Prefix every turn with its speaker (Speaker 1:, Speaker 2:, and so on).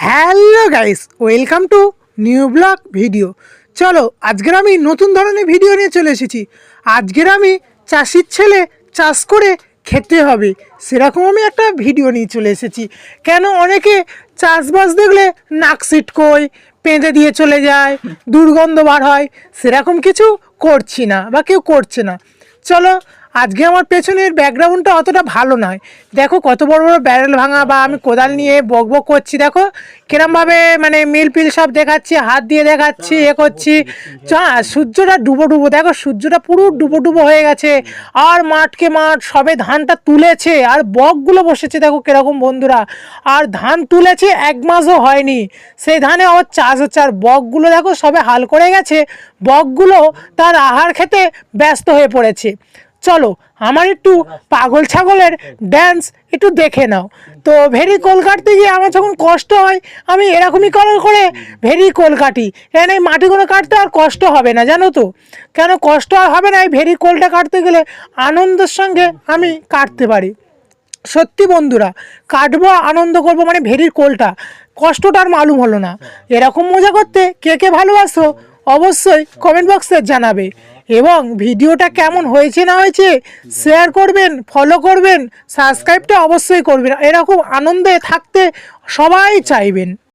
Speaker 1: Hello guys, welcome to new blog video. চলো আজকের আমি নতুন ধরনের ভিডিও নিয়ে চলে এসেছি। আজকের আমি চাষির ছেলে, চাষ করে খেতে হবে, সেরকম আমি একটা ভিডিও নিয়ে চলে এসেছি। কেন অনেকে চাষবাস দেখলে নাক সিটকোয় পেঁদে দিয়ে চলে যায়, দুর্গন্ধ বার হয়, সেরকম কিছু করছি না বা কেউ করছে না। চলো, আজকে আমার পেছনের ব্যাকগ্রাউন্ডটা অতটা ভালো নয়। দেখো কত বড় বড় ব্যারেল ভাঙা, বা আমি কোদাল নিয়ে বক বক করছি, দেখো কিরমভাবে মানে মিল পিল সব দেখাচ্ছি, হাত দিয়ে দেখাচ্ছি, করছি। সূর্যটা ডুবো ডুবো, দেখো সূর্যটা পুরো ডুবো ডুবো হয়ে গেছে। আর মাঠকে মাঠ সবে ধানটা তুলেছে, আর বকগুলো বসেছে দেখো কিরকম বন্ধুরা। আর ধান তুলেছে 1 মাসও হয়নি, সেই ধানে আবার চাষ হচ্ছে। আর বকগুলো দেখো সবে হাল করে গেছে, বকগুলো তার আহার খেতে ব্যস্ত হয়ে পড়েছে। চলো আমার একটু পাগল ছাগলের ড্যান্স একটু দেখে নাও। তো ভেরি কোল কাটতে গিয়ে আমার যখন কষ্ট হয়, আমি এরকমই করে ভেরি কোল কাটি। কেন এই মাটিগুলো কাটতে আর কষ্ট হবে না, জানো তো কেন কষ্ট আর হবে না। এই ভেরি কোলটা কাটতে গেলে আনন্দের সঙ্গে আমি কাটতে পারি। সত্যি বন্ধুরা, কাটবো আনন্দ করবো, মানে ভেরির কোলটা কষ্টটা আর মালুম হলো না। এরকম মজা করতে কে কে ভালোবাসো অবশ্যই কমেন্ট বক্সে জানাবে, এবং ভিডিওটা কেমন হয়েছে না হয়েছে শেয়ার করবেন, ফলো করবেন, সাবস্ক্রাইবটা অবশ্যই করবেন। এরকম আনন্দে থাকতে সবাই চাইবেন।